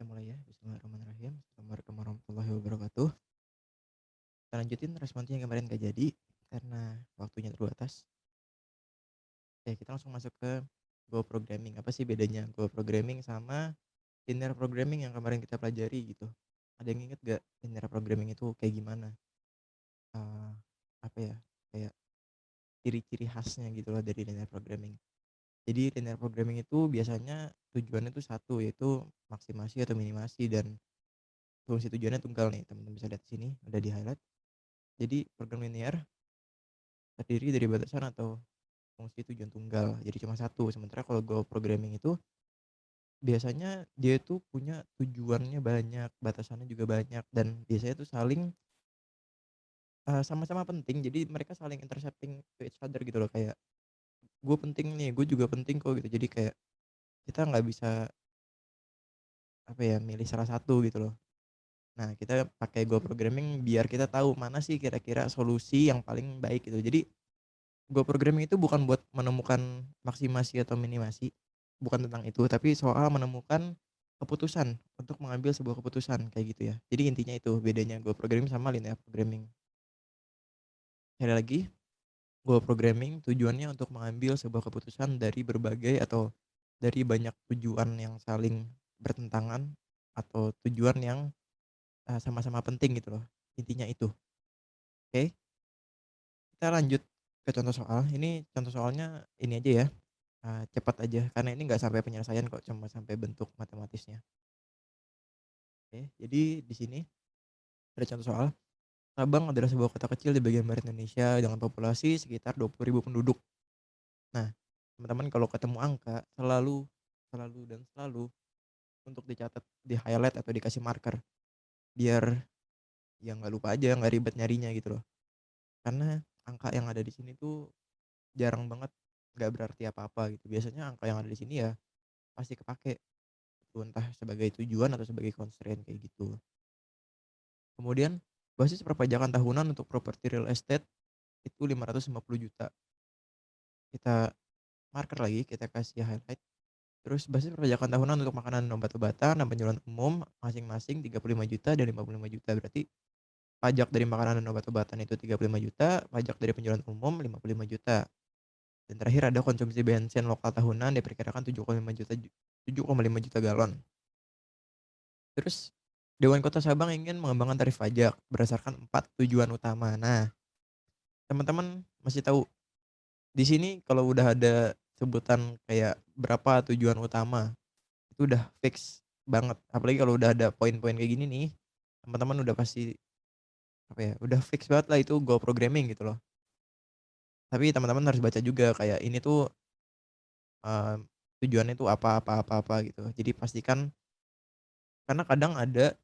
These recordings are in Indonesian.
Kita mulai ya. Bismillahirrahmanirrahim. Assalamualaikum warahmatullahi wabarakatuh. Kita lanjutin responnya yang kemarin gak jadi karena waktunya terbatas. Oke, kita langsung masuk ke Go Programming. Apa sih bedanya Go Programming sama linear programming yang kemarin kita pelajari gitu? Ada yang inget gak linear programming itu kayak gimana? Eh, apa ya? Kayak ciri-ciri khasnya gitu loh dari linear programming. Jadi linear programming itu biasanya tujuannya tuh satu, yaitu maksimasi atau minimasi, dan fungsi tujuannya tunggal nih. Teman-teman bisa lihat di sini udah di highlight. Jadi program linear terdiri dari batasan atau fungsi tujuan tunggal, jadi cuma satu. Sementara kalau Go programming itu biasanya dia itu punya tujuannya banyak, batasannya juga banyak, dan biasanya tuh saling sama-sama penting. Jadi mereka saling intercepting to each other gitu loh, kayak gue penting nih, gue juga penting kok gitu. Jadi kayak kita nggak bisa apa ya, milih salah satu gitu loh. Nah, kita pakai Go programming biar kita tahu mana sih kira-kira solusi yang paling baik gitu. Jadi Go programming itu bukan buat menemukan maksimasi atau minimasi, bukan tentang itu, tapi soal menemukan keputusan untuk mengambil sebuah keputusan, kayak gitu ya. Jadi intinya itu bedanya Go programming sama linear programming. Sekali lagi, Go programming tujuannya untuk mengambil sebuah keputusan dari berbagai atau dari banyak tujuan yang saling bertentangan atau tujuan yang sama-sama penting gitu loh. Intinya itu. Oke, kita lanjut ke contoh soal. Ini contoh soalnya ini aja ya. Cepat aja, karena ini nggak sampai penyelesaian kok, cuma sampai bentuk matematisnya. Oke, jadi di sini ada contoh soal. Sabang adalah sebuah kota kecil di bagian barat Indonesia dengan populasi sekitar 20.000 penduduk. Nah, teman-teman kalau ketemu angka selalu selalu dan selalu untuk dicatat, di-highlight atau dikasih marker biar ya nggak lupa aja, nggak ribet nyarinya gitu loh. Karena angka yang ada di sini tuh jarang banget nggak berarti apa-apa gitu. Biasanya angka yang ada di sini ya pasti kepake, entah sebagai tujuan atau sebagai constraint kayak gitu. Kemudian basis perpajakan tahunan untuk properti real estate itu 550 juta. Kita marker lagi, kita kasih highlight. Terus basis perpajakan tahunan untuk makanan dan obat-obatan dan penjualan umum masing-masing 35 juta dan 55 juta. Berarti pajak dari makanan dan obat-obatan itu 35 juta, pajak dari penjualan umum 55 juta. Dan terakhir ada konsumsi bensin lokal tahunan diperkirakan 7,5 juta galon. Terus Dewan Kota Sabang ingin mengembangkan tarif pajak berdasarkan 4 tujuan utama. Nah, teman-teman masih tahu di sini kalau udah ada sebutan kayak berapa tujuan utama, itu udah fix banget. Apalagi kalau udah ada poin-poin kayak gini nih, teman-teman udah pasti apa ya, udah fix banget lah itu Go programming gitu loh. Tapi teman-teman harus baca juga kayak ini tuh eee, tujuannya tuh apa apa apa apa gitu. Jadi pastikan, karena kadang ada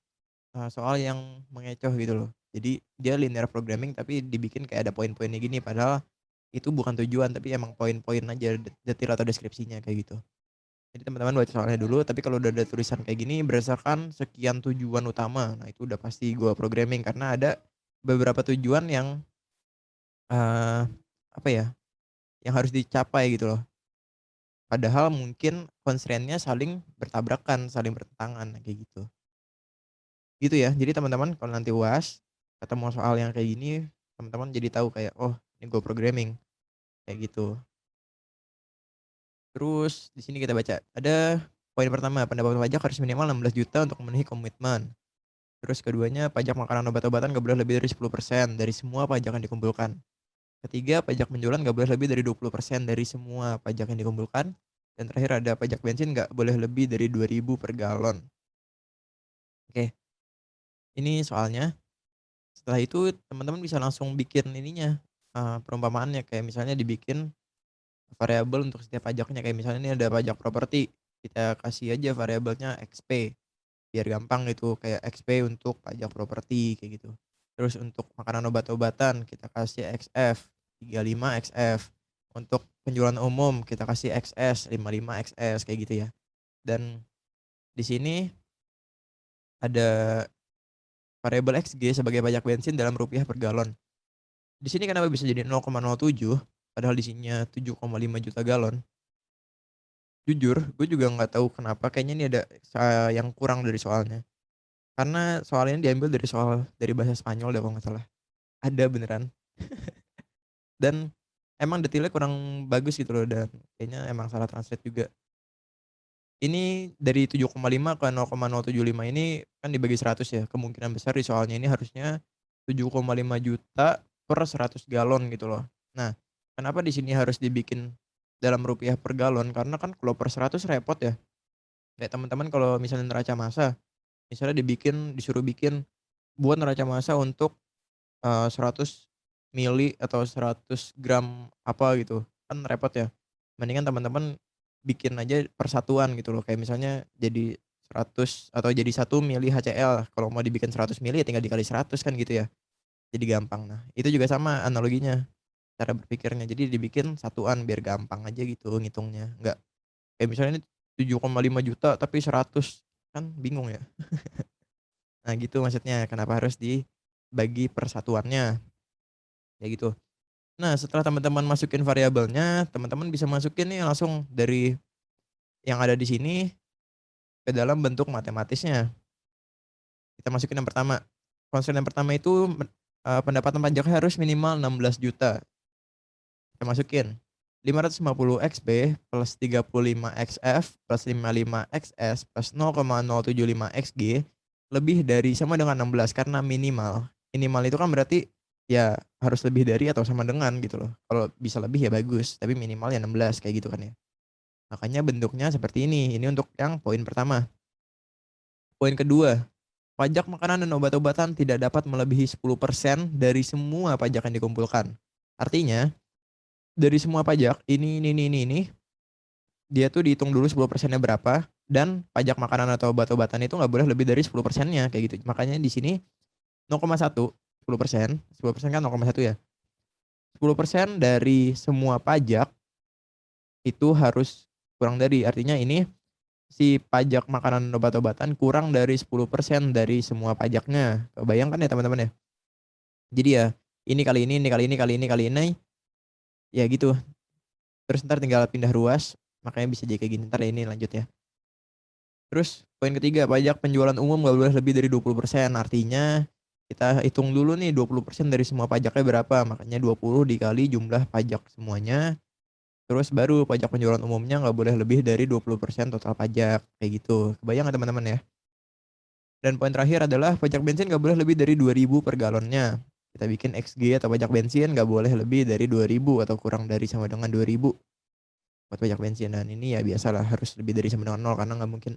soal yang mengecoh gitu loh. Jadi dia linear programming tapi dibikin kayak ada poin-poinnya gini, padahal itu bukan tujuan tapi emang poin-poin aja, detail atau deskripsinya kayak gitu. Jadi teman-teman baca soalnya dulu, tapi kalau udah ada tulisan kayak gini berdasarkan sekian tujuan utama, nah itu udah pasti gua programming, karena ada beberapa tujuan yang eee, apa ya, yang harus dicapai gitu loh. Padahal mungkin constraint-nya saling bertabrakan, saling bertentangan, kayak gitu. Gitu ya. Jadi teman-teman kalau nanti UAS ketemu soal yang kayak gini, teman-teman jadi tahu kayak, "Oh, ini Go programming," kayak gitu. Terus di sini kita baca, ada poin pertama, pendapatan pajak harus minimal 16 juta untuk memenuhi komitmen. Terus keduanya, pajak makanan obat-obatan nggak boleh lebih dari 10% dari semua pajak yang dikumpulkan. Ketiga, pajak penjualan nggak boleh lebih dari 20% dari semua pajak yang dikumpulkan. Dan terakhir ada pajak bensin nggak boleh lebih dari 2.000 per galon. Oke, ini soalnya. Setelah itu teman-teman bisa langsung bikin ininya, perumpamaannya kayak misalnya dibikin variabel untuk setiap pajaknya, kayak misalnya ini ada pajak properti, kita kasih aja variabelnya XP, biar gampang gitu, kayak XP untuk pajak properti kayak gitu. Terus untuk makanan obat-obatan kita kasih XF, 35 XF. Untuk penjualan umum kita kasih XS, 55 XS kayak gitu ya. Dan di sini ada variabel XG sebagai pajak bensin dalam rupiah per galon. Di sini kenapa bisa jadi 0,07 padahal di sininya 7,5 juta galon? Jujur, gue juga nggak tahu kenapa kayaknya ini ada yang kurang dari soalnya. Karena soalnya diambil dari bahasa Spanyol deh kalau nggak salah. Ada beneran. Dan emang detailnya kurang bagus gitu loh dan kayaknya emang salah translate juga. Ini dari 7,5 ke 0,075 ini kan dibagi 100 ya. Kemungkinan besar di soalnya ini harusnya 7,5 juta per 100 galon gitu loh. Nah, kenapa di sini harus dibikin dalam rupiah per galon? Karena kan kalau per 100 repot ya. Kayak teman-teman kalau misalnya neraca massa, misalnya disuruh bikin buat neraca massa untuk 100 mili atau 100 gram apa gitu, kan repot ya. Mendingan teman-teman bikin aja persatuan gitu loh, kayak misalnya jadi 100 atau jadi 1 mili HCl, kalau mau dibikin 100 mili ya tinggal dikali 100 kan gitu ya, jadi gampang. Nah, itu juga sama analoginya, cara berpikirnya, jadi dibikin satuan biar gampang aja gitu ngitungnya, nggak kayak misalnya ini 7,5 juta tapi 100, kan bingung ya. Nah gitu maksudnya, kenapa harus dibagi persatuannya, kayak gitu. Nah, setelah teman-teman masukin variabelnya, teman-teman bisa masukin nih langsung dari yang ada di sini ke dalam bentuk matematisnya. Kita masukin yang pertama. Konsep yang pertama itu pendapatan pajaknya harus minimal 16 juta. Kita masukin 550 XB plus 35 XF plus 55 XS plus 0,075 XG lebih dari sama dengan 16 karena minimal. Minimal itu kan berarti ya harus lebih dari atau sama dengan gitu loh. Kalau bisa lebih ya bagus, tapi minimal ya 16 kayak gitu kan ya. Makanya bentuknya seperti ini. Ini untuk yang poin pertama. Poin kedua, pajak makanan dan obat-obatan tidak dapat melebihi 10% dari semua pajak yang dikumpulkan. Artinya, dari semua pajak ini, dia tuh dihitung dulu 10%-nya berapa dan pajak makanan atau obat-obatan itu nggak boleh lebih dari 10%-nya kayak gitu. Makanya di sini 0,1, 10%, 10% kan 0,1 ya. 10% dari semua pajak itu harus kurang dari, artinya ini si pajak makanan dan obat-obatan kurang dari 10% dari semua pajaknya. Kebayang kan ya teman-teman ya? Jadi ya ini kali ini kali ini kali ini kali ini ya gitu. Terus ntar tinggal pindah ruas, makanya bisa jadi kayak gini. Ntar ya ini lanjut ya. Terus poin ketiga, pajak penjualan umum gak boleh lebih dari 20%. Artinya kita hitung dulu nih 20% dari semua pajaknya berapa. Makanya 20 dikali jumlah pajak semuanya. Terus baru pajak penjualan umumnya nggak boleh lebih dari 20% total pajak. Kayak gitu. Kebayang nggak teman-teman ya? Dan poin terakhir adalah pajak bensin nggak boleh lebih dari 2.000 per galonnya. Kita bikin XG atau pajak bensin nggak boleh lebih dari 2.000 atau kurang dari sama dengan 2.000 buat pajak bensin. Dan ini ya biasalah harus lebih dari sama dengan 0 karena nggak mungkin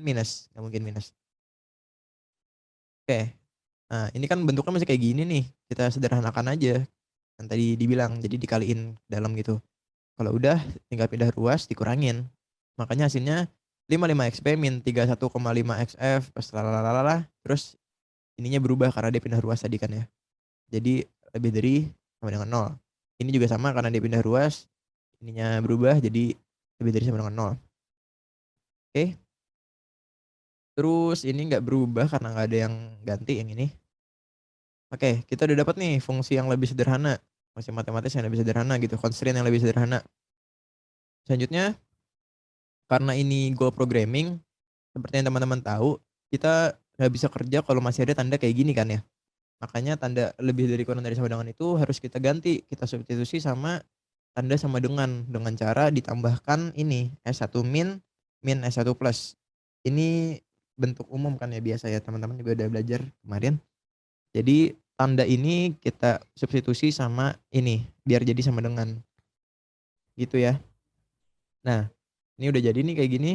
minus, nggak mungkin minus. Oke, nah ini kan bentuknya masih kayak gini nih. Kita sederhanakan aja yang tadi dibilang, jadi dikaliin dalam gitu. Kalau udah tinggal pindah ruas dikurangin. Makanya hasilnya 55 XP min 31,5 XF plus lalalala. Terus ininya berubah karena dia pindah ruas tadi kan ya. Jadi lebih dari sama dengan 0. Ini juga sama karena dia pindah ruas. Ininya berubah jadi lebih dari sama dengan 0. Oke. Terus ini nggak berubah karena nggak ada yang ganti yang ini. Oke, kita udah dapat nih fungsi yang lebih sederhana. Fungsi matematis yang lebih sederhana gitu. Constraint yang lebih sederhana. Selanjutnya, karena ini goal programming, seperti yang teman-teman tahu, kita nggak bisa kerja kalau masih ada tanda kayak gini kan ya. Makanya tanda lebih dari kurang dari sama dengan itu harus kita ganti, kita substitusi sama tanda sama dengan cara ditambahkan ini S1 min min S1 plus. Ini bentuk umum kan ya biasa ya teman-teman juga udah belajar kemarin. Jadi tanda ini kita substitusi sama ini biar jadi sama dengan gitu ya. Nah, ini udah jadi nih kayak gini.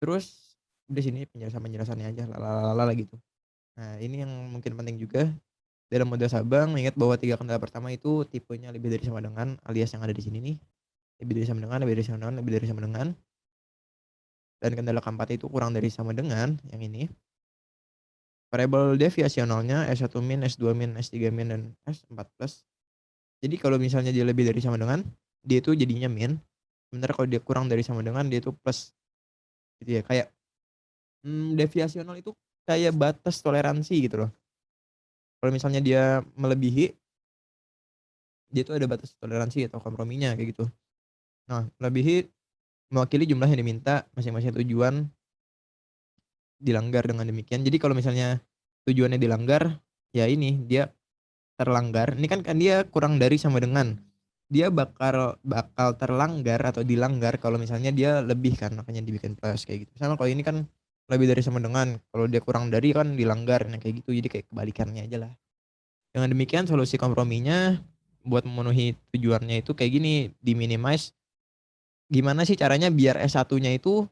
Terus udah sini penjelasannya aja lalala gitu. Nah, ini yang mungkin penting juga dalam mode Sabang, ingat bahwa 3 kendala pertama itu tipenya lebih dari sama dengan alias yang ada di sini nih. Lebih dari sama dengan, lebih dari sama dengan, lebih dari sama dengan. Dan kendala keempat itu kurang dari sama dengan yang ini. Variabel deviasionalnya S1 min, S2 min, S3 min, dan S4 plus. Jadi kalau misalnya dia lebih dari sama dengan, dia itu jadinya min. Sementara kalau dia kurang dari sama dengan, dia itu plus. Gitu ya, kayak deviasional itu kayak batas toleransi gitu loh. Kalau misalnya dia melebihi, dia tuh ada batas toleransi atau komprominya kayak gitu. Nah, melebihi mewakili jumlah yang diminta masing-masing tujuan dilanggar dengan demikian. Jadi kalau misalnya tujuannya dilanggar, ya ini dia terlanggar. Ini kan dia kurang dari sama dengan. Dia bakal bakal terlanggar atau dilanggar kalau misalnya dia lebih kan, makanya dibikin plus kayak gitu. Sama kalau ini kan lebih dari sama dengan. Kalau dia kurang dari kan dilanggar, nah kayak gitu. Jadi kayak kebalikannya aja lah. Dengan demikian solusi komprominya buat memenuhi tujuannya itu kayak gini, di-minimize gimana sih caranya biar S1-nya itu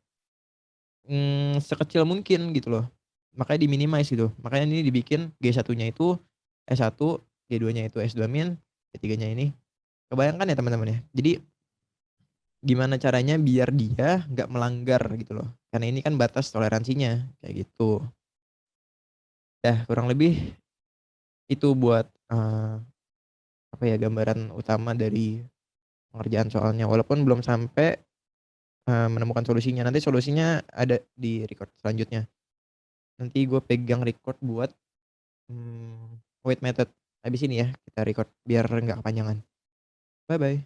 sekecil mungkin gitu loh. Makanya di-minimize gitu. Makanya ini dibikin G1-nya itu S1, G2-nya itu S2 min, G3-nya ini. Kebayangkan ya teman-teman ya. Jadi gimana caranya biar dia nggak melanggar gitu loh. Karena ini kan batas toleransinya kayak gitu. Ya kurang lebih itu buat apa ya gambaran utama dari pengerjaan soalnya. Walaupun belum sampai menemukan solusinya. Nanti solusinya ada di record selanjutnya. Nanti gue pegang record buat wait method. Habis ini ya kita record biar nggak kepanjangan. Bye bye.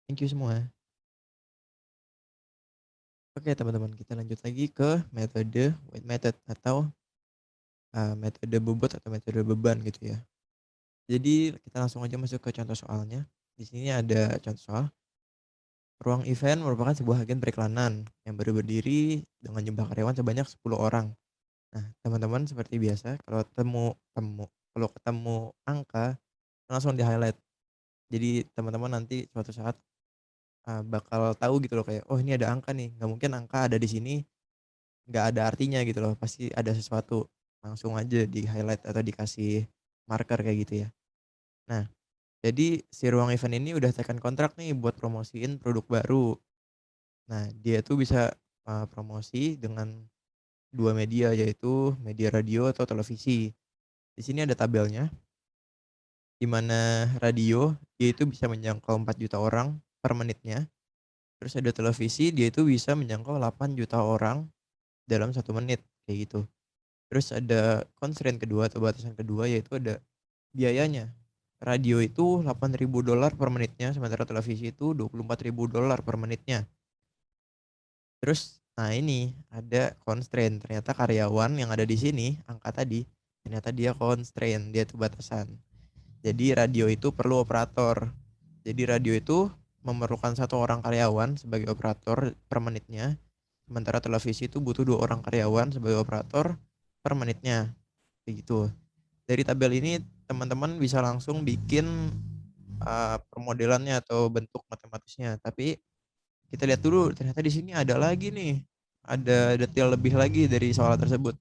Thank you semua. Oke teman-teman, kita lanjut lagi ke metode wait method atau metode bobot atau metode beban gitu ya. Jadi kita langsung aja masuk ke contoh soalnya. Di sini ada contoh soal. Ruang event merupakan sebuah agen periklanan yang baru berdiri dengan jumlah karyawan sebanyak 10 orang. Nah, teman-teman seperti biasa kalau kalau ketemu angka langsung di-highlight. Jadi teman-teman nanti suatu saat bakal tahu gitu loh kayak, "Oh ini ada angka nih." Nggak mungkin angka ada di sini nggak ada artinya gitu loh, pasti ada sesuatu. Langsung aja di-highlight atau dikasih marker kayak gitu ya. Nah, jadi si ruang event ini udah tekan kontrak nih buat promosiin produk baru. Nah, dia tuh bisa, promosi dengan 2 media yaitu media radio atau televisi. Di sini ada tabelnya, di mana radio dia itu bisa menjangkau 4 juta orang per menitnya, terus ada televisi dia itu bisa menjangkau 8 juta orang dalam 1 menit, kayak gitu. Terus ada constraint kedua atau batasan kedua yaitu ada biayanya. Radio itu $8.000 per menitnya, sementara televisi itu $24.000 per menitnya. Terus, nah ini ada constraint, ternyata karyawan yang ada di sini, angka tadi, ternyata dia constraint, dia tuh batasan. Jadi radio itu perlu operator. Jadi radio itu memerlukan 1 orang karyawan sebagai operator per menitnya, sementara televisi itu butuh 2 orang karyawan sebagai operator per menitnya, kayak gitu. Dari tabel ini teman-teman bisa langsung bikin permodelannya atau bentuk matematisnya. Tapi kita lihat dulu ternyata di sini ada lagi nih, ada detail lebih lagi dari soal tersebut.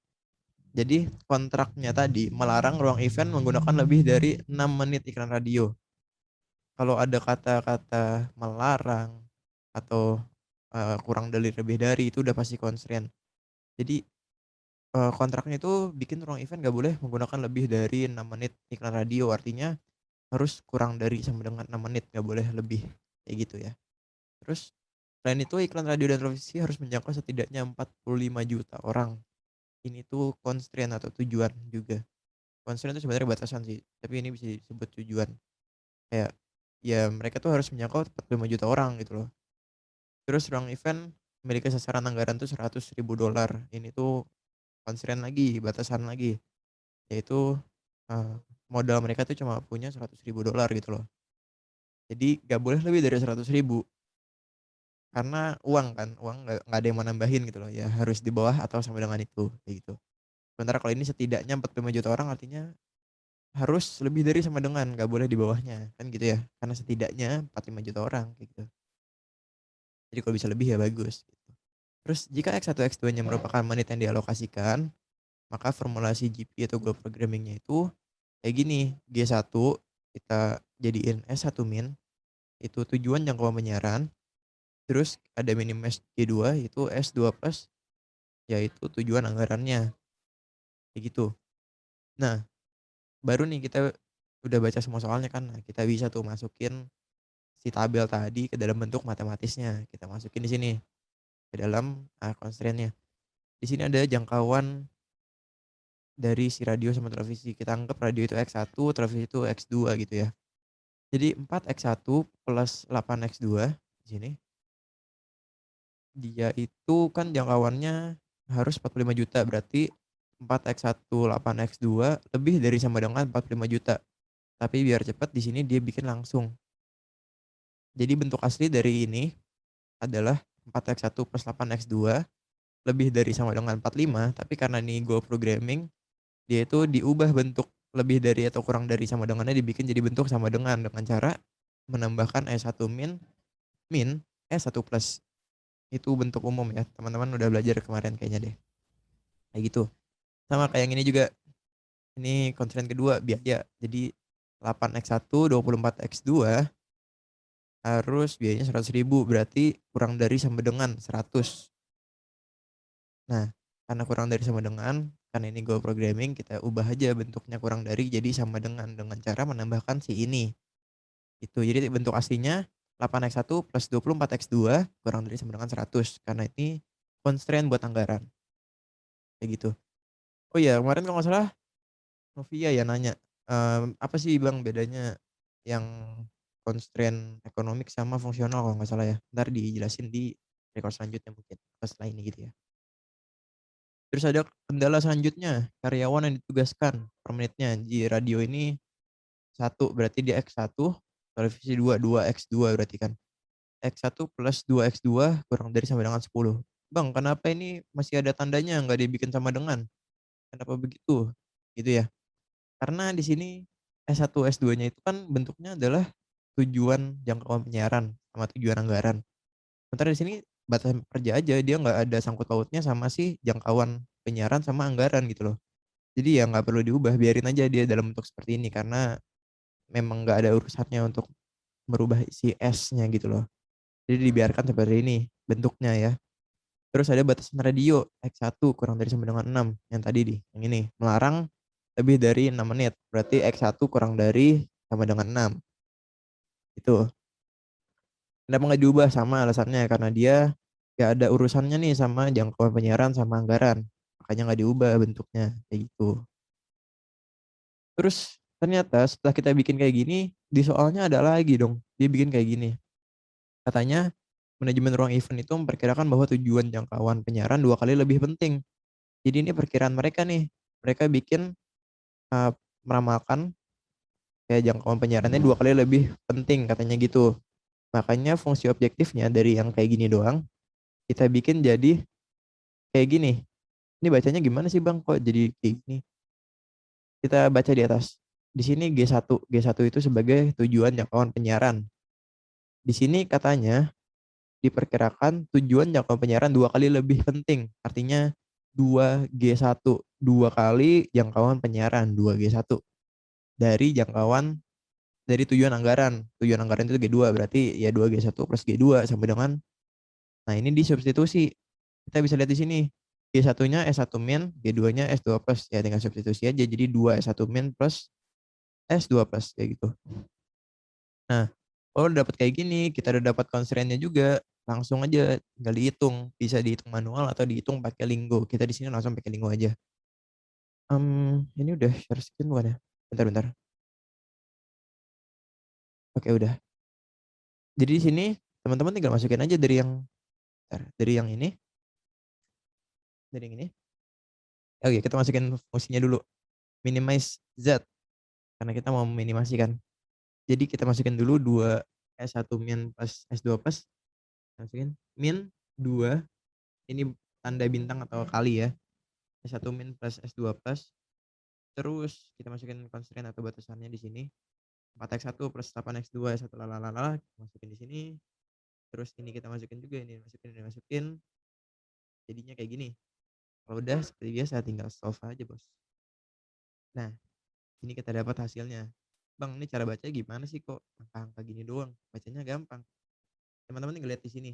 Jadi kontraknya tadi melarang ruang event menggunakan lebih dari 6 menit iklan radio. Kalau ada kata-kata melarang atau kurang dari lebih dari itu udah pasti constraint. Jadi kontraknya itu bikin ruang event nggak boleh menggunakan lebih dari 6 menit iklan radio, artinya harus kurang dari sama dengan 6 menit, nggak boleh lebih, kayak gitu ya. Terus selain itu iklan radio dan televisi harus menjangkau setidaknya 45 juta orang. Ini tuh constraint atau tujuan juga. Constraint itu sebenarnya batasan sih, tapi ini bisa disebut tujuan. Kayak ya mereka tuh harus menjangkau 45 juta orang gitu loh. Terus ruang event memiliki sasaran anggaran tuh $100.000. Ini tuh constraint lagi, batasan lagi. Yaitu modal mereka tuh cuma punya $100.000 gitu loh. Jadi gak boleh lebih dari 100.000 karena uang kan, uang nggak ada yang mau nambahin gitu loh, ya harus di bawah atau sama dengan itu, kayak gitu. Sementara kalau ini setidaknya 45 juta orang artinya harus lebih dari sama dengan, nggak boleh di bawahnya, kan gitu ya. Karena setidaknya 45 juta orang, kayak gitu. Jadi kalau bisa lebih ya bagus, gitu. Terus jika X1 X2-nya merupakan menit yang dialokasikan, maka formulasi GP atau goal programming-nya itu kayak gini, G1 kita jadiin S1 min, itu tujuan jangkauan penyiaran, terus ada minimize G2 itu S2 plus yaitu tujuan anggarannya, kayak gitu. Nah, baru nih kita udah baca semua soalnya kan, nah kita bisa tuh masukin si tabel tadi ke dalam bentuk matematisnya. Kita masukin di sini ke dalam constraint-nya. Di sini ada jangkauan dari si radio sama televisi. Kita anggap radio itu X1, televisi itu X2 gitu ya. Jadi 4X1 plus 8X2 di sini. Dia itu kan jangkauannya harus 45 juta, berarti 4x1 8x2 lebih dari sama dengan 45 juta. Tapi biar cepet di sini dia bikin langsung. Jadi bentuk asli dari ini adalah 4x1 plus 8x2 lebih dari sama dengan 45, tapi karena ini Go programming, dia itu diubah bentuk lebih dari atau kurang dari sama dengannya dibikin jadi bentuk sama dengan cara menambahkan S1 min S1 plus. Itu bentuk umum ya. Teman-teman udah belajar kemarin kayaknya deh. Kayak gitu. Sama kayak yang ini juga. Ini constraint kedua biaya. Jadi 8x1 24x2 harus biayanya 100.000, berarti kurang dari sama dengan 100. Nah, karena kurang dari sama dengan, karena ini Go programming, kita ubah aja bentuknya kurang dari jadi sama dengan cara menambahkan si ini. Itu. Jadi bentuk aslinya 8x1 plus 24x2 kurang dari sama dengan 100. Karena ini constraint buat anggaran. Kayak gitu. Oh iya, kemarin kalau nggak salah Novia ya nanya, apa sih Bang bedanya yang constraint ekonomik sama fungsional kalau nggak salah ya. Ntar dijelasin di record selanjutnya mungkin. Pas setelah ini gitu ya. Terus ada kendala selanjutnya, karyawan yang ditugaskan per menitnya. Di radio ini 1 berarti dia X1, televisi 2 X2 berarti kan. X1 plus 2X2 kurang dari sama dengan 10. Bang, kenapa ini masih ada tandanya nggak dibikin sama dengan? Kenapa begitu? Gitu ya. Karena di sini S1 S2-nya itu kan bentuknya adalah tujuan jangkauan penyiaran sama tujuan anggaran. Sementara di sini batasan kerja aja, dia nggak ada sangkut pautnya sama si jangkauan penyiaran sama anggaran gitu loh. Jadi ya nggak perlu diubah, biarin aja dia dalam bentuk seperti ini karena memang nggak ada urusannya untuk merubah isi S-nya gitu loh. Jadi dibiarkan seperti ini bentuknya ya. Terus ada batasan radio X1 kurang dari sama dengan 6 yang tadi yang ini melarang lebih dari 6 menit. Berarti X1 kurang dari sama dengan 6. Itu. Kenapa nggak diubah? Sama alasannya karena dia nggak ada urusannya nih sama jangkauan penyiaran sama anggaran. Makanya nggak diubah bentuknya kayak gitu. Terus ternyata setelah kita bikin kayak gini, di soalnya ada lagi dong. Dia bikin kayak gini. Katanya manajemen ruang event itu memperkirakan bahwa tujuan jangkauan penyiaran 2 kali lebih penting. Jadi ini perkiraan mereka nih. Mereka bikin uh, meramalkan kayak jangkauan penyiarannya 2 kali lebih penting katanya gitu. Makanya fungsi objektifnya dari yang kayak gini doang kita bikin jadi kayak gini. Ini bacanya gimana sih Bang kok jadi kayak gini? Kita baca di atas. Di sini G1. G1 itu sebagai tujuan jangkauan penyiaran. Di sini katanya diperkirakan tujuan jangkauan penyiaran 2 kali lebih penting. Artinya 2G1. 2 kali jangkauan penyiaran 2G1. Dari tujuan anggaran. Tujuan anggaran itu G2 berarti ya 2G1 plus G2 sampai dengan, nah ini disubstitusi. Kita bisa lihat di sini. G1-nya S1 min, G2-nya S2 plus. Ya tinggal substitusi aja. Jadi 2 S1 min plus S2 plus kayak gitu. Nah, kalau udah dapat kayak gini, kita udah dapat constraint-nya juga. Langsung aja tinggal dihitung. Bisa dihitung manual atau dihitung pakai Linggo. Kita di sini langsung pakai Linggo aja. Ini udah share screen bukan ya? Bentar-bentar. Oke, udah. Jadi di sini teman-teman tinggal masukin aja dari yang dari yang ini. Dari yang ini. Oke, kita masukin fungsinya dulu. Minimize Z. Karena kita mau meminimasikan. Jadi kita masukin dulu 2 S1 min plus S2 plus. Masukin min 2. Ini tanda bintang atau kali ya. S1 min plus S2 plus. Terus kita masukin constraint atau batasannya di sini. 4x1 plus 8x2 S1 lalalala. Masukin di sini. Terus ini kita masukin juga, ini masukin. Jadinya kayak gini. Kalau udah seperti biasa tinggal solve aja, Bos. Nah, ini kita dapat hasilnya. Bang, ini cara baca gimana sih kok angka-angka gini doang? Bacanya gampang. Teman-teman tinggal lihat di sini.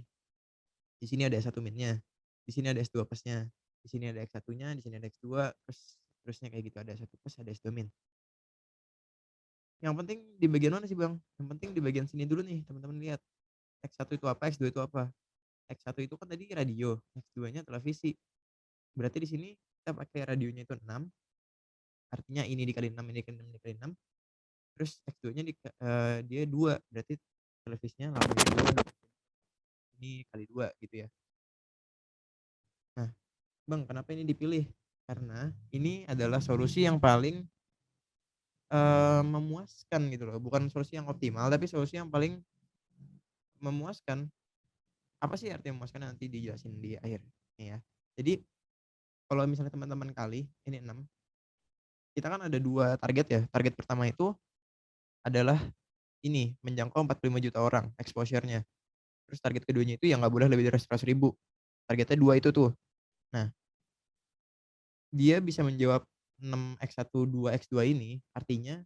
Di sini ada S1 minnya. Di sini ada S2 plusnya. Di sini ada X1-nya, di sini ada X2, terusnya kayak gitu, ada S1 plus, ada S2 min. Yang penting di bagian mana sih, Bang? Yang penting di bagian sini dulu nih, teman-teman lihat. X1 itu apa, X2 itu apa? X1 itu kan tadi radio, X2-nya televisi. Berarti di sini kita pakai radionya itu 6, artinya ini dikali 6, ini dikali 6, ini dikali 6. Terus X2-nya dia 2, berarti televisinya lampunya 2, ini kali 2 gitu ya. Nah, Bang, kenapa ini dipilih? Karena ini adalah solusi yang paling, memuaskan gitu loh, bukan solusi yang optimal, tapi solusi yang paling memuaskan. Apa sih arti memuaskan, nanti dijelasin di akhir nih ya. Jadi, kalau misalnya teman-teman kali, ini 6, kita kan ada 2 target ya. Target pertama itu adalah ini, menjangkau 45 juta orang exposure-nya. Terus target keduanya itu yang nggak boleh lebih dari 100.000. Targetnya 2 itu tuh. Nah, dia bisa menjawab 6x1, 2x2 ini, artinya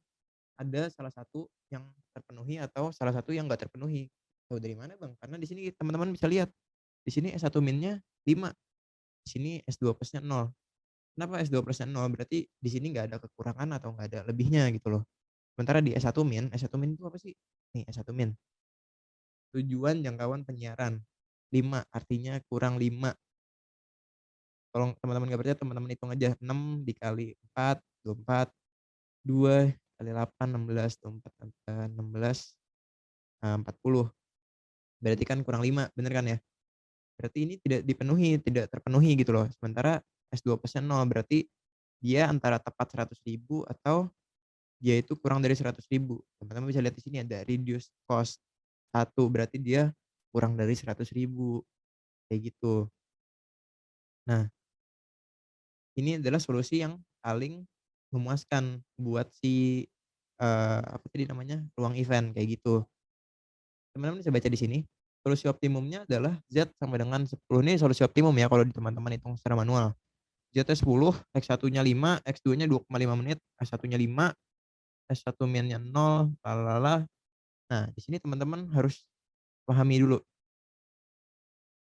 ada salah satu yang terpenuhi atau salah satu yang nggak terpenuhi. Tahu dari mana, Bang? Karena di sini teman-teman bisa lihat, di sini S1 min-nya 5, di sini S2 plus-nya 0. Kenapa S2 plus-nya 0? Berarti di sini nggak ada kekurangan atau nggak ada lebihnya gitu loh. Sementara di S1 min itu apa sih? Nih S1 min, tujuan jangkauan penyiaran 5, artinya kurang 5. Kalau teman-teman nggak percaya, teman-teman hitung aja, 6 dikali 4, 24, 2 kali 8, 16, 24, 16, 40. Berarti kan kurang 5, bener kan ya? Berarti ini tidak dipenuhi, tidak terpenuhi gitu loh. Sementara S2 plusnya 0, berarti dia antara tepat 100.000 atau dia itu kurang dari 100.000. Teman-teman bisa lihat di sini ada reduce cost 1, berarti dia kurang dari 100.000, kayak gitu. Nah, ini adalah solusi yang paling memuaskan buat si, apa tadi namanya, ruang event kayak gitu. Teman-teman bisa baca di sini, solusi optimumnya adalah Z sama dengan 10, ini solusi optimum ya kalau di teman-teman hitung secara manual. Z-nya 10, X1-nya 5, X2-nya 2,5 menit, S1-nya 5, S1 min-nya 0, lalala. Nah, di sini teman-teman harus pahami dulu,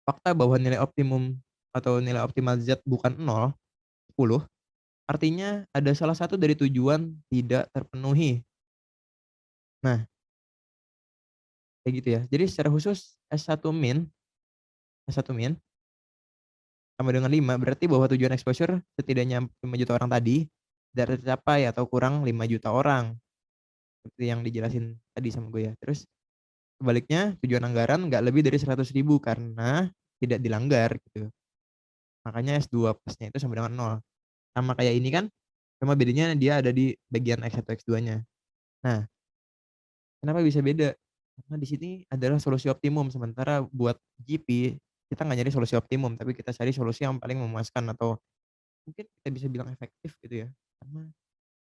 fakta bahwa nilai optimum atau nilai optimal Z bukan 0, 10, artinya ada salah satu dari tujuan tidak terpenuhi. Nah, kayak gitu ya. Jadi secara khusus S1 min sama dengan 5, berarti bahwa tujuan exposure setidaknya 5 juta orang tadi tidak tercapai atau kurang 5 juta orang, seperti yang dijelasin tadi sama gue ya. Terus sebaliknya tujuan anggaran nggak lebih dari 100.000 karena tidak dilanggar gitu. Makanya S2 plusnya itu sama dengan 0. Sama kayak ini kan, cuma bedanya dia ada di bagian X1 X2-nya. Nah, kenapa bisa beda? Karena di sini adalah solusi optimum, sementara buat GP kita nggak nyari solusi optimum, tapi kita cari solusi yang paling memuaskan atau mungkin kita bisa bilang efektif gitu ya. Karena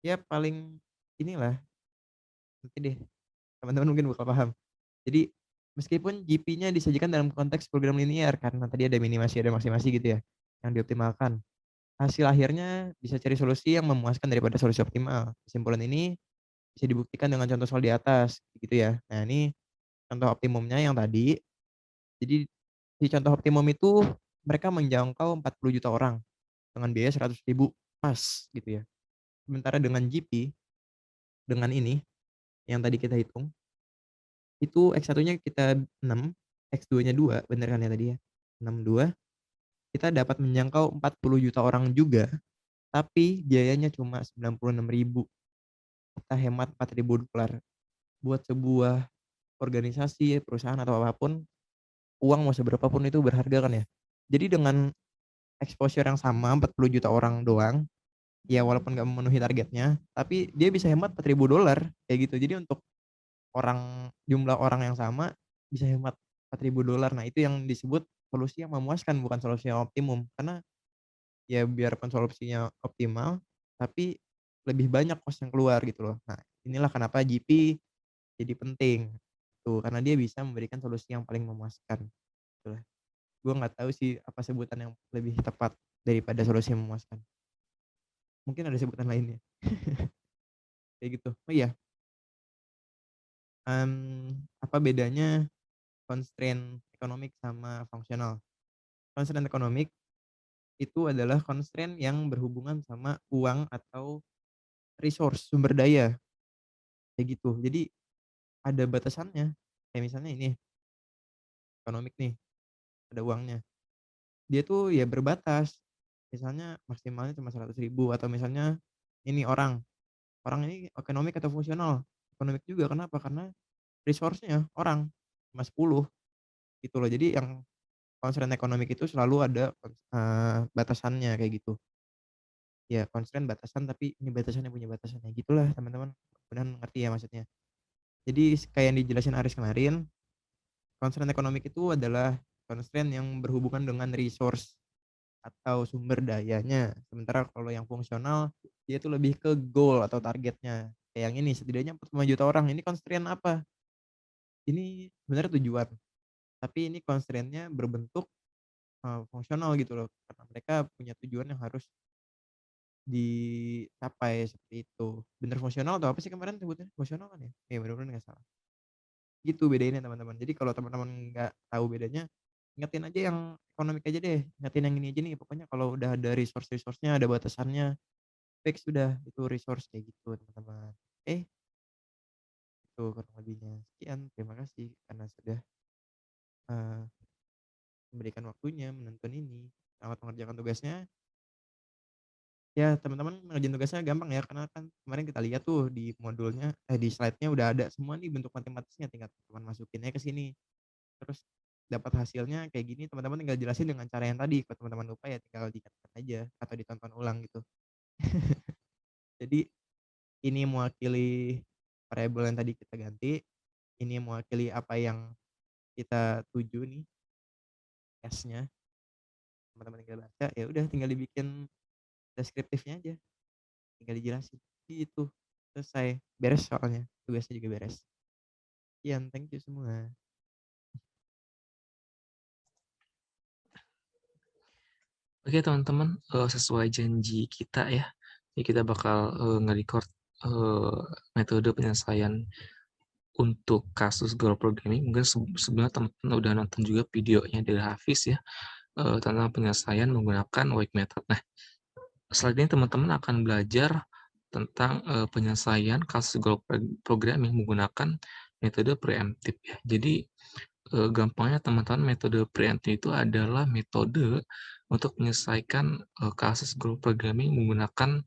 ya paling inilah, nanti deh teman-teman mungkin bakal paham. Jadi meskipun GP-nya disajikan dalam konteks program linear karena tadi ada minimasi, ada maksimasi gitu ya, yang dioptimalkan. Hasil akhirnya bisa cari solusi yang memuaskan daripada solusi optimal. Kesimpulan ini bisa dibuktikan dengan contoh soal di atas, gitu ya. Nah, ini contoh optimumnya yang tadi. Jadi di contoh optimum itu mereka menjangkau 40 juta orang dengan biaya 100.000 pas gitu ya. Sementara dengan GP, dengan ini yang tadi kita hitung, itu X1-nya kita 6, X2-nya 2, bener kan ya tadi ya? 6, 2, kita dapat menjangkau 40 juta orang juga, tapi biayanya cuma 96.000. Kita hemat 4.000 dolar. Buat sebuah organisasi, perusahaan atau apapun, uang mau seberapa pun itu berharga kan ya. Jadi dengan exposure yang sama 40 juta orang doang, ya walaupun nggak memenuhi targetnya, tapi dia bisa hemat 4.000 dolar kayak gitu. Jadi untuk jumlah orang yang sama bisa hemat 4.000 dolar. Nah, itu yang disebut solusi yang memuaskan, bukan solusi yang optimum. Karena ya biarpun solusinya optimal, tapi lebih banyak cost yang keluar gitu loh. Nah, inilah kenapa GP jadi penting. Tuh, karena dia bisa memberikan solusi yang paling memuaskan. Gitu. Gue nggak tahu sih apa sebutan yang lebih tepat daripada solusi yang memuaskan. Mungkin ada sebutan lainnya. Kayak gitu. Oh iya, apa bedanya constraint ekonomik sama fungsional? Constraint ekonomik itu adalah constraint yang berhubungan sama uang atau resource, sumber daya, kayak gitu. Jadi ada batasannya. Kayak misalnya ini, ekonomik nih, ada uangnya. Dia tuh ya berbatas. Misalnya maksimalnya cuma 100.000 atau misalnya ini orang. Orang ini ekonomik atau fungsional? Ekonomik juga, kenapa? Karena resource-nya orang, cuma 10 gitu loh. Jadi yang constraint ekonomik itu selalu ada, batasannya kayak gitu. Ya constraint batasan tapi ini batasannya punya batasannya, gitulah teman-teman, mudah-mudahan ngerti ya maksudnya. Jadi kayak yang dijelasin Aris kemarin, constraint ekonomik itu adalah constraint yang berhubungan dengan resource atau sumber dayanya. Sementara kalau yang fungsional, dia itu lebih ke goal atau targetnya. Kayak yang ini, setidaknya 45 juta orang, ini constraint apa? Ini sebenarnya tujuan, tapi ini constraint-nya berbentuk, fungsional gitu loh, karena mereka punya tujuan yang harus dicapai seperti itu. Bener fungsional atau apa sih kemarin sebutnya? Fungsional kan ya? Iya bener-bener nggak salah. Gitu bedainnya teman-teman. Jadi kalau teman-teman nggak tahu bedanya, ingetin aja yang ekonomik aja deh, ingetin yang ini aja nih, pokoknya kalau udah ada resource-nya, ada batasannya, fix sudah itu resource kayak gitu teman-teman. Itu kurang lebihnya. Sekian, terima kasih karena sudah, eee, memberikan waktunya menonton ini. Selamat mengerjakan tugasnya. Ya teman-teman ngerjain tugasnya gampang ya, karena kan kemarin kita lihat tuh di modulnya di slide-nya udah ada semua nih bentuk matematisnya, tinggal teman-teman masukinnya ke sini. Terus dapat hasilnya kayak gini, teman-teman tinggal jelasin dengan cara yang tadi, kalau teman-teman lupa ya tinggal dicatat aja atau ditonton ulang gitu. Jadi ini mewakili variabel yang tadi kita ganti, ini mewakili apa yang kita tuju nih S-nya, teman-teman tinggal baca, ya udah tinggal dibikin deskriptifnya aja, tinggal dijelasin, gitu. Selesai, beres soalnya, tugasnya juga beres. Sekian, thank you semua. Oke teman-teman, sesuai janji kita ya, jadi kita bakal nge-record metode penyelesaian untuk kasus goal programming. Mungkin sebenarnya teman-teman udah nonton juga videonya dari Hafiz ya, tentang penyelesaian menggunakan wake method. Nah, setelah ini teman-teman akan belajar tentang penyelesaian kasus goal programming menggunakan metode preemptive ya. Jadi gampangnya teman-teman metode preemptive itu adalah metode untuk menyelesaikan kasus goal programming menggunakan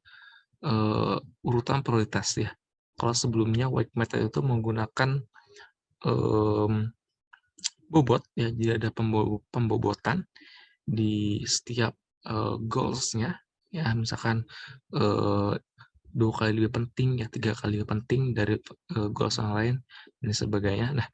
urutan prioritas ya. Kalau sebelumnya wake method itu menggunakan bobot ya, jadi ada pembobotan di setiap goals-nya ya, misalkan 2 kali lebih penting ya, 3 kali lebih penting dari goals yang lain dan sebagainya. Nah,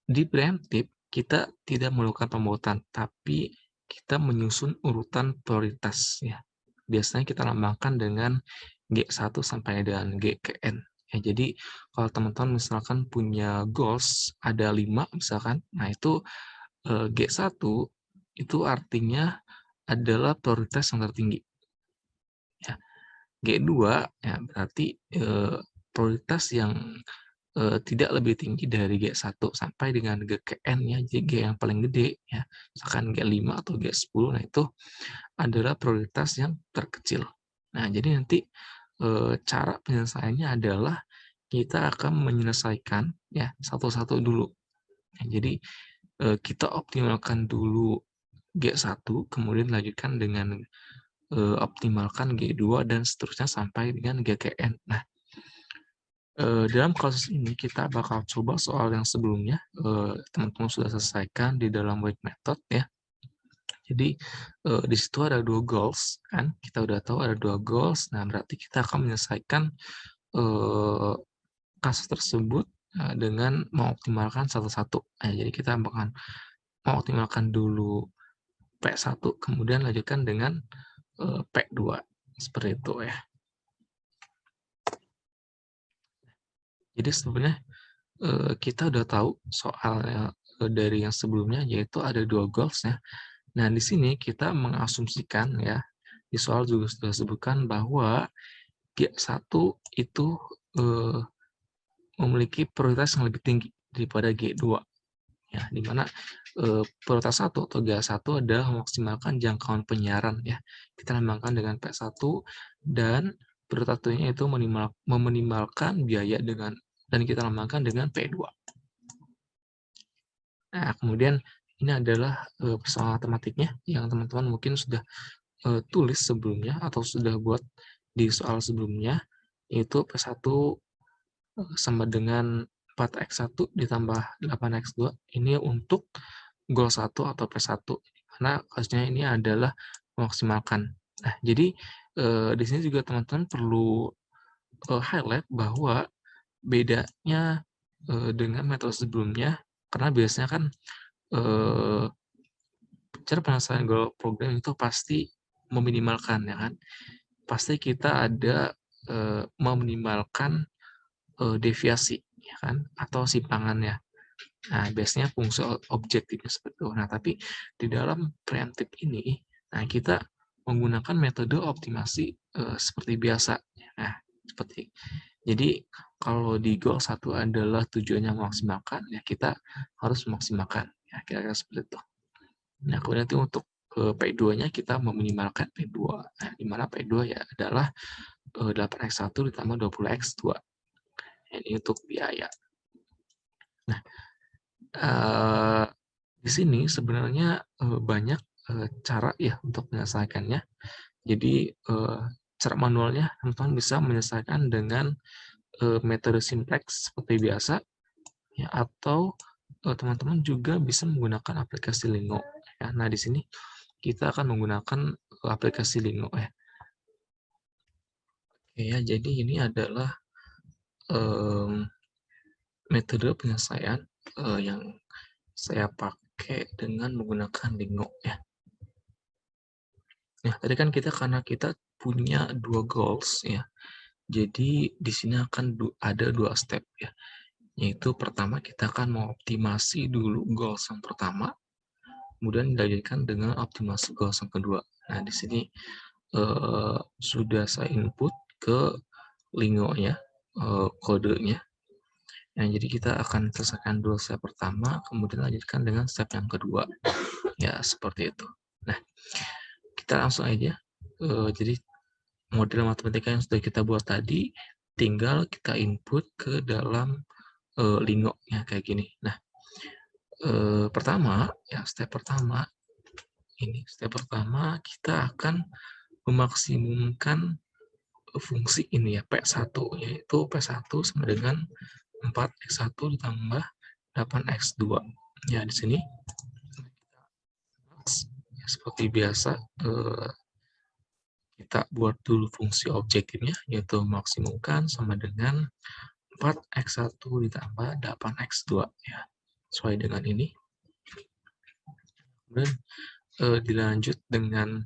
di preemptive kita tidak melakukan pembobotan, tapi kita menyusun urutan prioritas ya. Biasanya kita lambangkan dengan G1 sampai dengan G ke N. Ya, jadi kalau teman-teman misalkan punya goals ada 5 misalkan, nah itu G1 itu artinya adalah prioritas yang tertinggi. Ya. G2 ya berarti prioritas yang tidak lebih tinggi dari G1 sampai dengan G ke N ya, jadi G yang paling gede ya, misalkan G5 atau G10, nah itu adalah prioritas yang terkecil. Nah, jadi nanti cara penyelesaiannya adalah kita akan menyelesaikan ya satu-satu dulu. Nah, jadi kita optimalkan dulu G1, kemudian lanjutkan dengan optimalkan G2 dan seterusnya sampai dengan G ke N. Nah, dalam kasus ini kita bakal coba soal yang sebelumnya teman-teman sudah selesaikan di dalam wake method ya. Jadi di situ ada 2 goals kan, kita udah tahu ada 2 goals. Nah, berarti kita akan menyelesaikan kasus tersebut dengan mengoptimalkan satu-satu. Nah, jadi kita akan mengoptimalkan dulu P1 kemudian lanjutkan dengan P2 seperti itu ya. Jadi sebenarnya kita udah tahu soal dari yang sebelumnya yaitu ada 2 goals ya. Nah, di sini kita mengasumsikan ya, di soal juga sudah disebutkan bahwa G1 itu memiliki prioritas yang lebih tinggi daripada G2 ya, di mana prioritas 1 atau G1 adalah memaksimalkan jangkauan penyiaran ya. Kita lambangkan dengan P1 dan prioritas 2-nya itu meminimalkan biaya dan kita lambangkan dengan P2. Nah, kemudian ini adalah persoalan matematiknya yang teman-teman mungkin sudah tulis sebelumnya atau sudah buat di soal sebelumnya, yaitu P1 sama dengan 4x1 ditambah 8x2. Ini untuk goal 1 atau P1, karena kasusnya ini adalah memaksimalkan. Nah, jadi, di sini juga teman-teman perlu, highlight bahwa bedanya, dengan metode sebelumnya, karena biasanya kan, eee, cara penyelesaian goal program itu pasti meminimalkan, ya kan. Pasti kita ada, meminimalkan, deviasi, ya kan, atau simpangannya. Nah, biasanya fungsi objektifnya seperti itu. Nah, tapi di dalam preemptif ini, nah kita menggunakan metode optimasi, seperti biasa. Nah, seperti jadi kalau di goal 1 adalah tujuannya memaksimalkan, ya kita harus memaksimalkan, ya kira-kira seperti itu. Nah, kemudian nanti untuk, P2-nya kita meminimalkan P2. Nah, di mana P2 ya adalah, 8x1 ditambah 20x2. Ini untuk biaya. Nah, eee, di sini sebenarnya, banyak, cara ya untuk menyelesaikannya. Jadi, cara manualnya teman-teman bisa menyelesaikan dengan, metode simplex seperti biasa ya, atau, teman-teman juga bisa menggunakan aplikasi Lingo ya. Nah, di sini kita akan menggunakan, aplikasi Lingo ya. Oke ya, jadi ini adalah, mmm, metode penyelesaian, yang saya pakai dengan menggunakan Lingo ya. Nah, tadi kan karena kita punya 2 goals ya, jadi di sini akan ada 2 step ya, yaitu pertama kita akan mengoptimasi dulu goals yang pertama, kemudian dilanjutkan dengan optimasi goals yang kedua. Nah, di sini, sudah saya input ke Lingo-nya, kodenya. Nah, jadi kita akan selesaikan dulu step pertama, kemudian lanjutkan dengan step yang kedua. Ya, seperti itu. Nah, kita langsung aja, jadi model matematika yang sudah kita buat tadi, tinggal kita input ke dalam, Lingo ya kayak gini. Nah, pertama, ya step pertama kita akan memaksimumkan, fungsi ini ya, P1, yaitu P1 sama dengan 4x1 ditambah 8x2. Ya, di sini ya, seperti biasa, kita buat dulu fungsi objektifnya, yaitu maksimumkan sama dengan 4x1 ditambah 8x2 ya, sesuai dengan ini. Kemudian, dilanjut dengan,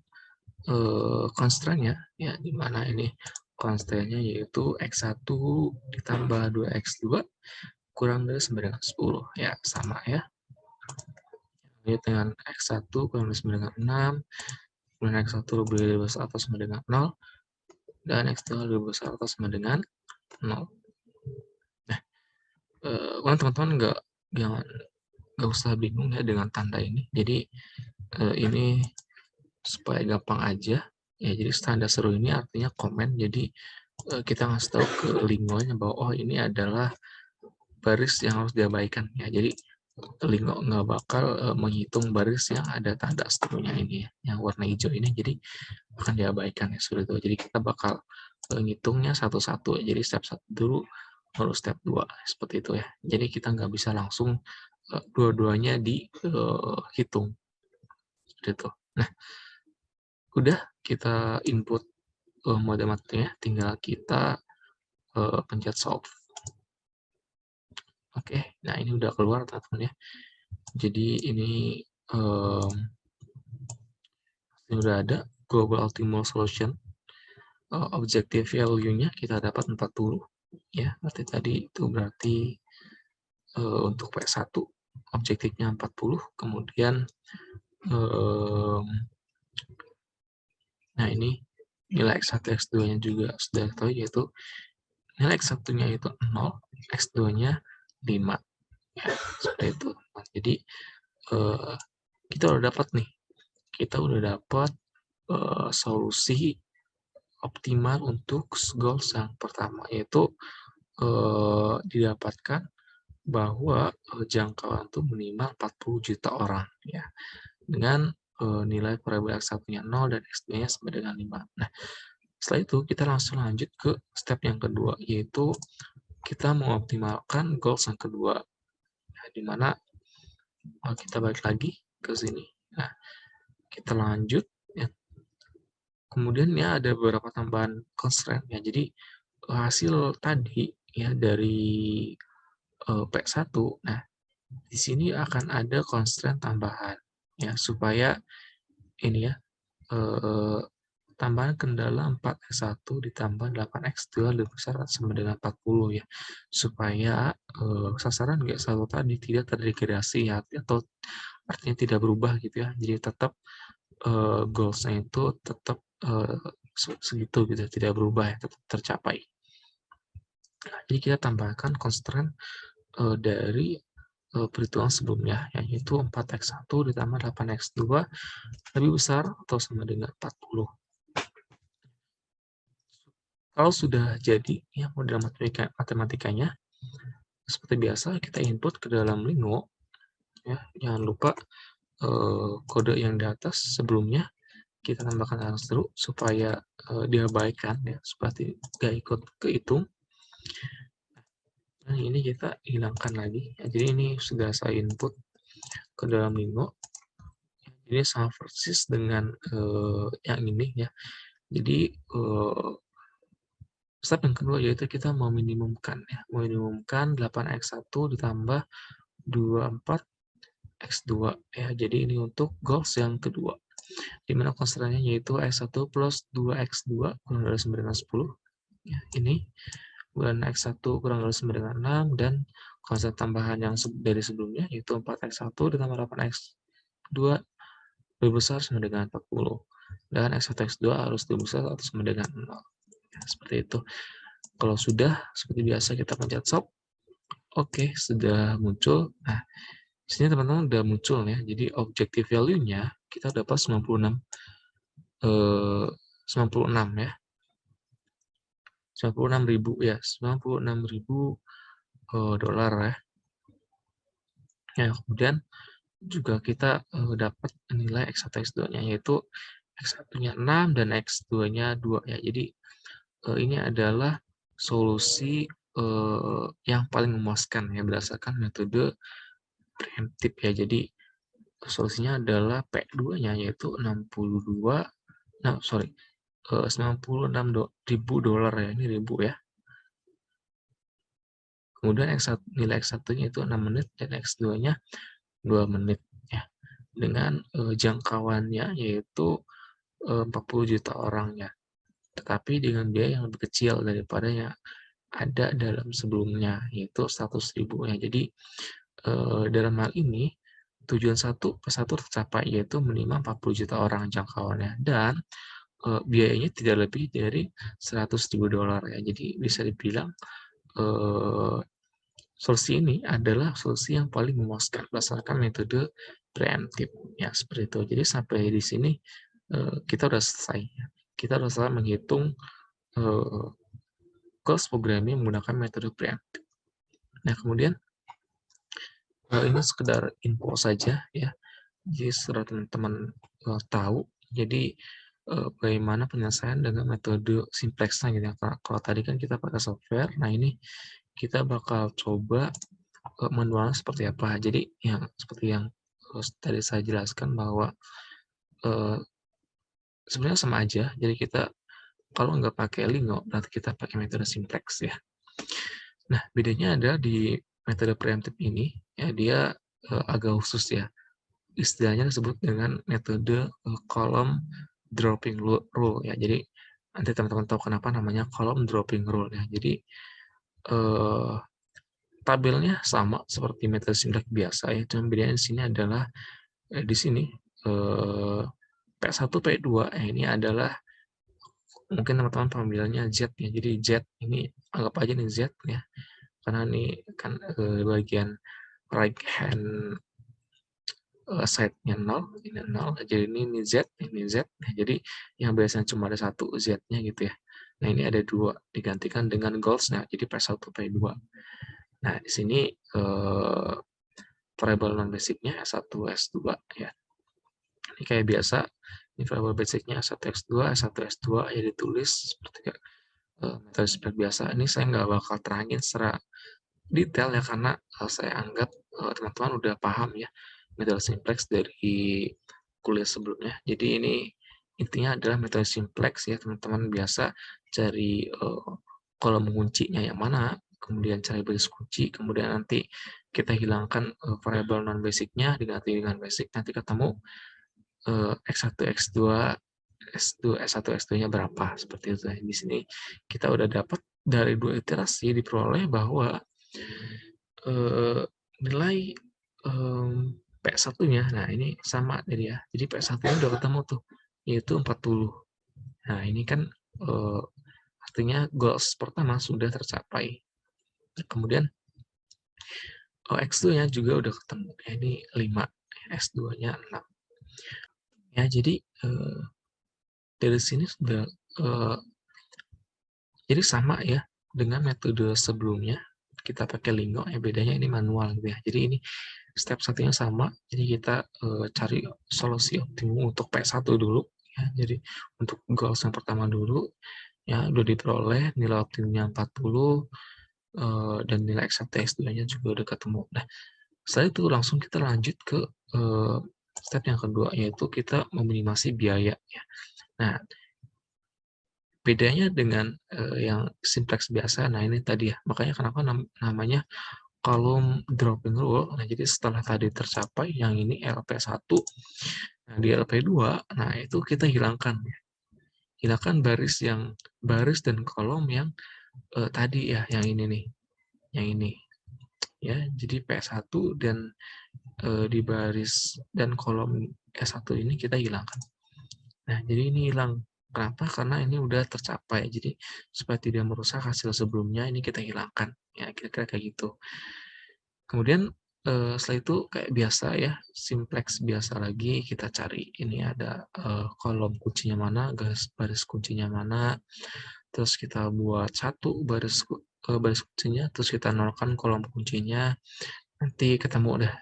constraint-nya, ya, di mana ini constraint-nya yaitu x1 ditambah 2x2 kurang dari sama dengan 10, ya, sama ya. Lanjut dengan x1 kurang dari sama dengan 6, kemudian x1 lebih besar atau sama dengan 0, dan x2 lebih besar atau sama dengan 0. Nah, teman-teman nggak usah bingung ya dengan tanda ini. Jadi, ini supaya gampang aja, ya jadi tanda seru ini artinya komen, jadi, kita ngasih tahu ke Lingo-nya bahwa, oh ini adalah baris yang harus diabaikan ya. Jadi Lingo nggak bakal, menghitung baris yang ada tanda serunya ini ya, yang warna hijau ini, jadi akan diabaikan ya, seperti itu. Jadi kita bakal, ngitungnya satu-satu, jadi step 1 dulu, baru step 2, seperti itu ya. Jadi kita nggak bisa langsung, dua-duanya dihitung, seperti itu. Nah, udah kita input, mode matematikanya, tinggal kita, pencet solve. Oke, nah ini udah keluar teman-teman ya. Jadi ini, udah ada global optimal solution, objective value-nya kita dapat 40 ya. Berarti tadi itu berarti, untuk P1 objektifnya 40, kemudian, nah ini nilai X1, X2-nya juga sudah tahu, yaitu nilai X1-nya itu 0, X2-nya 5 ya, seperti itu. Nah, jadi, kita udah dapat nih, solusi optimal untuk goals yang pertama, yaitu, didapatkan bahwa, jangkauan itu minimal 40 juta orang ya, dengan, nilai variabel X1-nya 0 dan X2-nya sama dengan 5. Nah, setelah itu kita langsung lanjut ke step yang kedua, yaitu kita mengoptimalkan goals yang kedua. Nah, di mana Kita balik lagi ke sini. Nah, kita lanjut ya. Kemudian ya ada beberapa tambahan constraint ya. Jadi hasil tadi ya dari P1. Nah, di sini akan ada constraint tambahan ya supaya ini ya eh, tambahan kendala 4x1 ditambah 8x2 lebih besar atau sama dengan 40 ya. Supaya sasaran nggak selalu tadi tidak terdegradasi ya, atau artinya tidak berubah gitu ya. Jadi tetap goals-nya itu tetap segitu gitu, tidak berubah ya, tetap tercapai. Nah, jadi kita tambahkan constraint dari perhitungan sebelumnya, yaitu 4x1 ditambah 8x2 lebih besar atau sama dengan 40. Kalau sudah jadi ya model matematikanya, seperti biasa kita input ke dalam Lingo, ya jangan lupa kode yang di atas sebelumnya kita tambahkan hal seru supaya diabaikan ya, supaya tidak ikut kehitung. Nah, ini kita hilangkan lagi. Ya, jadi ini sudah saya input ke dalam Lingo. Ini sama persis dengan yang ini ya. Jadi step yang kedua yaitu kita meminimumkan ya, meminimumkan 8x1 ditambah 24x2 ya. Jadi ini untuk goals yang kedua, di mana constraint-nya yaitu x1 plus 2x2 kurang dari sama dengan 10 ya, ini kemudian x1 kurang dari sama dengan 6, dan konsep tambahan yang dari sebelumnya yaitu 4x1 ditambah 8x2 lebih besar sama dengan 40, dan x1 x2 harus lebih besar atau sama dengan 0 ya, seperti itu. Kalau sudah, seperti biasa kita pencet stop. Oke, sudah muncul. Nah, sini teman-teman udah muncul ya. Jadi objective value-nya kita dapat 96 ya. 96.000 ya, 96.000 dolar ya. Ya, kemudian juga kita dapat nilai X1 X2-nya, yaitu X1-nya 6 dan X2-nya 2 ya. Jadi ini adalah solusi yang paling memuaskan ya berdasarkan metode preemptive ya. Jadi solusinya adalah P2-nya yaitu 62, nah sorry, 96.000 dolar ya, ini ribu ya. Kemudian nilai X1-nya itu 6 menit dan X2-nya 2 menit ya. Dengan jangkauannya yaitu 40 juta orang ya. Tetapi dengan biaya yang lebih kecil daripada yang ada dalam sebelumnya, yaitu 100.000 ya. Jadi dalam hal ini tujuan satu persatu tercapai, yaitu minimal 40 juta orang jangkauannya, dan biayanya tidak lebih dari 100.000 dolar ya. Jadi bisa dibilang solusi ini adalah solusi yang paling memuaskan berdasarkan metode preemptive ya, seperti itu. Jadi sampai di sini kita udah selesai. Kita udah selesai menghitung cost programming menggunakan metode preemptive. Nah, kemudian ini sekedar info saja ya. Jadi setelah teman-teman tahu, jadi bagaimana penyelesaian dengan metode simplexnya gitu ya. Kalau tadi kan kita pakai software, nah ini kita bakal coba manualnya seperti apa. Jadi yang seperti yang tadi saya jelaskan bahwa sebenarnya sama aja. Jadi kita kalau nggak pakai Lingo, berarti kita pakai metode simplex ya. Nah, bedanya ada di metode preemptive ini, ya dia agak khusus ya. Istilahnya disebut dengan metode column dropping rule ya. Jadi nanti teman-teman tahu kenapa namanya column dropping rule ya. Jadi tabelnya sama seperti metode simplex biasa ya. Cuma bedanya di sini adalah di sini P1, P2 ini adalah mungkin teman-teman panggilnya Z ya. Jadi Z ini anggap aja nih Z ya. Karena ini kan bagian right hand side-nya 0, ini 0, jadi ini Z, ini Z. Nah, jadi yang biasanya cuma ada satu Z-nya gitu ya. Nah, ini ada dua, digantikan dengan goals-nya, jadi P1, P2. Nah, di sini variable non-basic-nya S1, S2 ya. Ini kayak biasa, ini variable basic-nya S1, S2, S1, S2 ya ditulis seperti metode seperti biasa. Ini saya nggak bakal terangin secara detail ya, karena saya anggap teman-teman udah paham ya metode simplex dari kuliah sebelumnya. Jadi ini intinya adalah metode simplex ya teman-teman, biasa cari kolom kuncinya yang mana, kemudian cari baris kunci, kemudian nanti kita hilangkan variabel non basicnya, diganti dengan basic, nanti ketemu X1, X2, S2, S1, S2-nya berapa, seperti itu. Di sini kita udah dapat dari 2 iterasi diperoleh bahwa nilai P1-nya, nah ini sama jadi ya. Jadi P1-nya udah ketemu tuh, yaitu 40. Nah ini kan artinya goals pertama sudah tercapai. Kemudian X2-nya juga udah ketemu, ya ini 5, S2-nya 6. Ya jadi dari sini sudah jadi sama ya dengan metode sebelumnya, kita pakai Lingo, bedanya ini manual gitu ya. Jadi ini step satunya sama, jadi kita cari solusi optimum untuk P1 dulu ya. Jadi untuk goals yang pertama dulu ya udah diperoleh, nilai optimumnya 40 dan nilai X1 X2-nya juga udah ketemu. Nah, setelah itu langsung kita lanjut ke step yang kedua, yaitu kita meminimasi biaya ya. Nah, bedanya dengan yang simplex biasa, nah ini tadi ya, makanya kenapa namanya kolom dropping rule. Nah, jadi setelah tadi tercapai yang ini LP1, nah di LP2, nah itu kita hilangkan ya. Hilangkan baris dan kolom yang tadi ya, yang ini nih, yang ini ya. Jadi P1 dan di baris dan kolom S1 ini kita hilangkan. Nah, jadi ini hilang. Kenapa? Karena ini udah tercapai. Jadi supaya tidak merusak hasil sebelumnya, ini kita hilangkan. Ya, kira-kira kayak gitu. Kemudian setelah itu kayak biasa ya, simplex biasa lagi kita cari ini ada kolom kuncinya mana, baris kuncinya mana, terus kita buat satu baris kuncinya, terus kita nolkan kolom kuncinya, nanti ketemu deh.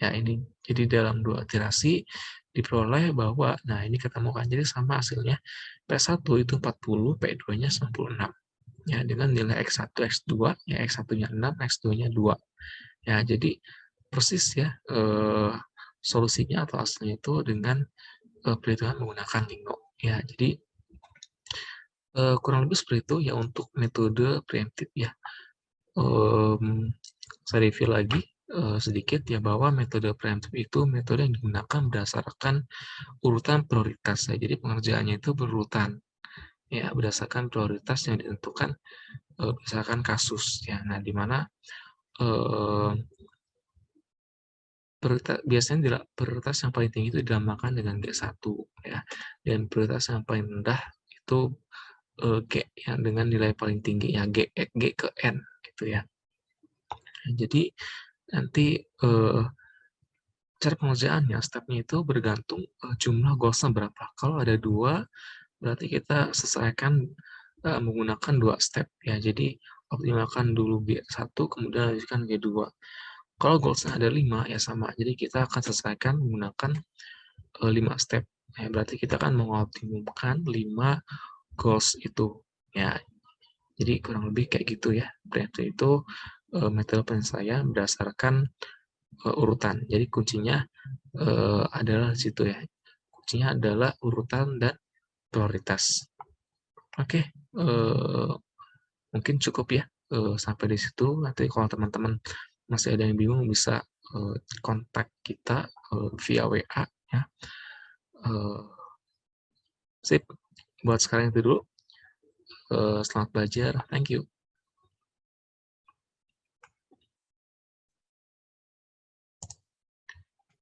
Ya ini jadi dalam 2 iterasi diperoleh bahwa nah ini ketemu kan, jadi sama hasilnya P1 itu 40, P2-nya 96. Ya dengan nilai X1, X2, ya X1-nya 6, X2-nya 2. Ya, jadi persis ya solusinya atau hasilnya itu dengan perhitungan menggunakan Lingo. Ya, jadi kurang lebih seperti itu ya untuk metode preemptif ya. Saya review lagi sedikit ya, bahwa metode preemptif itu metode yang digunakan berdasarkan urutan prioritas ya. Jadi pengerjaannya itu berurutan ya, berdasarkan prioritas yang ditentukan berdasarkan kasus ya. Nah, di mana biasanya prioritas yang paling tinggi itu dinamakan dengan G1 ya, dan prioritas yang paling rendah itu G yang dengan nilai paling tinggi ya, G ke N gitu ya. Nah, jadi nanti cara pengerjaannya stepnya itu bergantung jumlah goalsnya berapa. Kalau ada 2 berarti kita selesaikan menggunakan 2 step ya. Jadi optimalkan dulu G1 kemudian lanjutkan G2. Kalau goalsnya ada 5 ya sama. Jadi kita akan selesaikan menggunakan 5 step. Ya, berarti kita akan mengoptimumkan 5 goals itu. Ya, jadi kurang lebih kayak gitu ya. Berarti itu metode penyelesaian berdasarkan urutan. Jadi kuncinya adalah di situ ya. Kuncinya adalah urutan dan prioritas. Oke, mungkin cukup ya sampai di situ. Nanti kalau teman-teman masih ada yang bingung bisa kontak kita via WA ya. Sip, buat sekarang itu dulu. Selamat belajar, thank you.